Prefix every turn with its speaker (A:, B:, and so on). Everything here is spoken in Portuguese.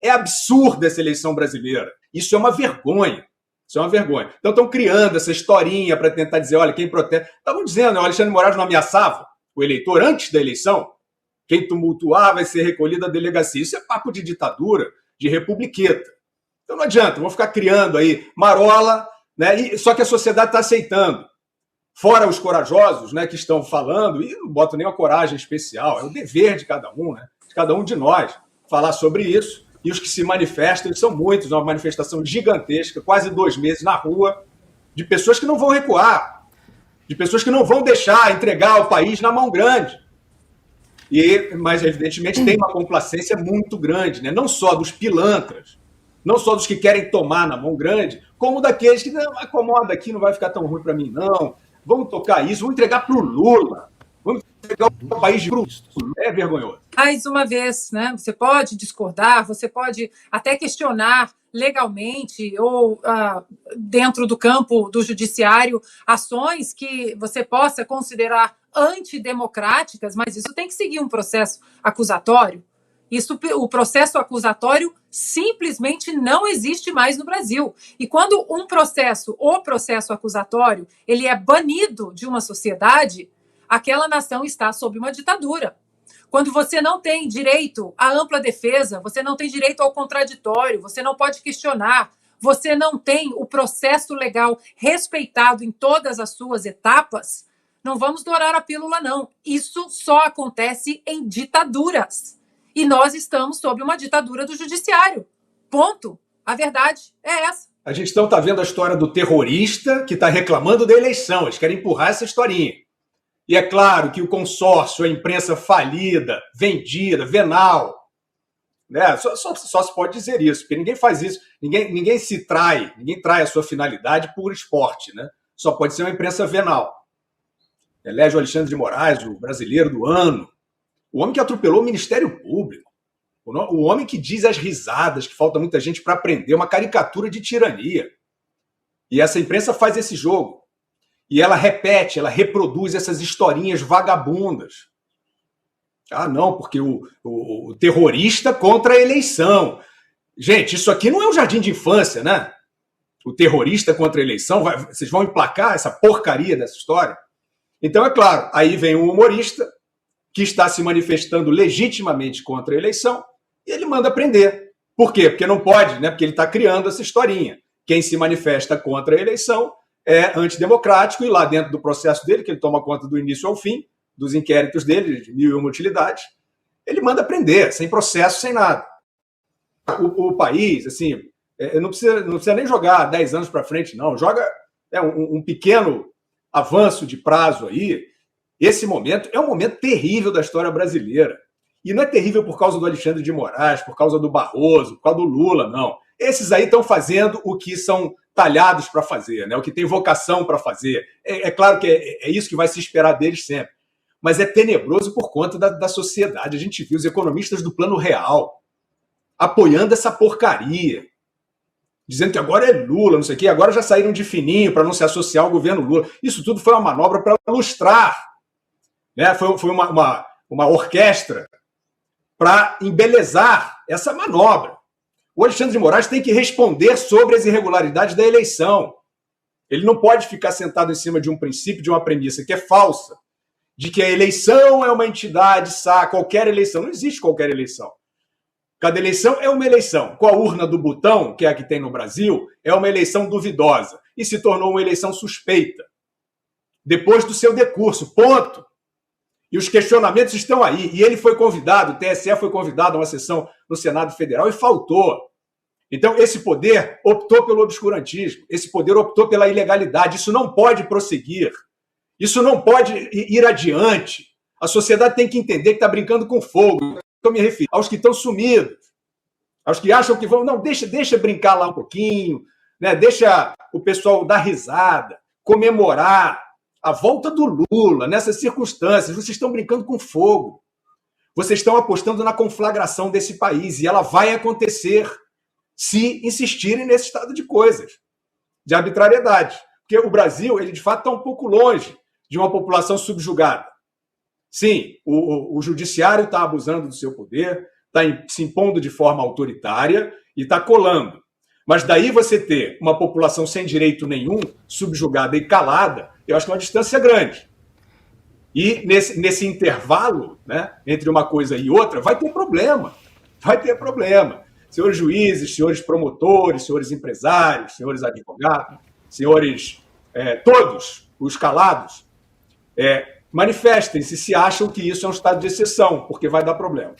A: É absurda essa eleição brasileira. Isso é uma vergonha. Isso é uma vergonha. Então estão criando essa historinha para tentar dizer, olha, quem protesta... Estavam dizendo, o Alexandre de Moraes não ameaçava o eleitor antes da eleição. Quem tumultuar vai ser recolhido à delegacia. Isso é papo de ditadura, de republiqueta. Então não adianta, vão ficar criando aí marola, né? Só que a sociedade está aceitando. Fora os corajosos, né, que estão falando, e não botam nem uma coragem especial, é o dever de cada um, né, de cada um de nós, falar sobre isso. E os que se manifestam, são muitos, uma manifestação gigantesca, quase 2 meses na rua, de pessoas que não vão recuar, de pessoas que não vão deixar entregar o país na mão grande. Mas, evidentemente, tem uma complacência muito grande, né? Não só dos pilantras, não só dos que querem tomar na mão grande, como daqueles que, não, acomoda aqui, não vai ficar tão ruim para mim, não. Vamos tocar isso, vamos entregar para o Lula. Vamos entregar o país para o Lula. É vergonhoso.
B: Mais uma vez, né? Você pode discordar, você pode até questionar legalmente ou dentro do campo do judiciário ações que você possa considerar antidemocráticas, mas isso tem que seguir um processo acusatório. O processo acusatório simplesmente não existe mais no Brasil. E quando o processo acusatório, ele é banido de uma sociedade, aquela nação está sob uma ditadura. Quando você não tem direito à ampla defesa, você não tem direito ao contraditório, você não pode questionar, você não tem o processo legal respeitado em todas as suas etapas, não vamos dourar a pílula, não. Isso só acontece em ditaduras. E nós estamos sob uma ditadura do judiciário. Ponto. A verdade é essa.
A: A gente então está vendo a história do terrorista que está reclamando da eleição. Eles querem empurrar essa historinha. E é claro que o consórcio, a imprensa falida, vendida, venal, né? Só se pode dizer isso, porque ninguém faz isso, ninguém se trai, ninguém trai a sua finalidade por esporte, né? Só pode ser uma imprensa venal. Elege o Alexandre de Moraes, o brasileiro do ano, o homem que atropelou o Ministério Público, o homem que diz às risadas que falta muita gente para aprender, uma caricatura de tirania. E essa imprensa faz esse jogo. E ela repete, ela reproduz essas historinhas vagabundas. Ah, não, porque o terrorista contra a eleição. Gente, isso aqui não é um jardim de infância, né? O terrorista contra a eleição, vocês vão emplacar essa porcaria dessa história? Então, é claro, aí vem um humorista que está se manifestando legitimamente contra a eleição e ele manda prender. Por quê? Porque não pode, né? Porque ele está criando essa historinha. Quem se manifesta contra a eleição é antidemocrático, e lá dentro do processo dele, que ele toma conta do início ao fim, dos inquéritos dele, de 1001 utilidades, ele manda prender, sem processo, sem nada. O país, assim, não precisa nem jogar 10 anos para frente, não. Joga um pequeno avanço de prazo aí. Esse momento é um momento terrível da história brasileira. E não é terrível por causa do Alexandre de Moraes, por causa do Barroso, por causa do Lula, não. Esses aí estão fazendo o que são talhados para fazer, né? O que tem vocação para fazer. É claro que é isso que vai se esperar deles sempre. Mas é tenebroso por conta da sociedade. A gente viu os economistas do Plano Real apoiando essa porcaria, dizendo que agora é Lula, não sei o quê, agora já saíram de fininho para não se associar ao governo Lula. Isso tudo foi uma manobra para lustrar, né? Foi uma orquestra para embelezar essa manobra. O Alexandre de Moraes tem que responder sobre as irregularidades da eleição. Ele não pode ficar sentado em cima de um princípio, de uma premissa que é falsa, de que a eleição é uma entidade, qualquer eleição. Não existe qualquer eleição. Cada eleição é uma eleição. Com a urna do botão, que é a que tem no Brasil, é uma eleição duvidosa e se tornou uma eleição suspeita. Depois do seu decurso, ponto. E os questionamentos estão aí. E ele foi convidado, o TSE foi convidado a uma sessão no Senado Federal e faltou. Então, esse poder optou pelo obscurantismo, esse poder optou pela ilegalidade. Isso não pode prosseguir. Isso não pode ir adiante. A sociedade tem que entender que está brincando com fogo. Estou me referindo aos que estão sumidos, aos que acham que vão... Não, deixa brincar lá um pouquinho, né? Deixa o pessoal dar risada, comemorar a volta do Lula nessas circunstâncias. Vocês estão brincando com fogo. Vocês estão apostando na conflagração desse país e ela vai acontecer se insistirem nesse estado de coisas, de arbitrariedade. Porque o Brasil, ele de fato está um pouco longe de uma população subjugada. Sim, o judiciário está abusando do seu poder, está se impondo de forma autoritária e está colando. Mas daí você ter uma população sem direito nenhum, subjugada e calada, eu acho que é uma distância grande. E nesse intervalo, né, entre uma coisa e outra, vai ter problema. Vai ter problema. Senhores juízes, senhores promotores, senhores empresários, senhores advogados, senhores todos os calados, manifestem-se se acham que isso é um estado de exceção, porque vai dar problema.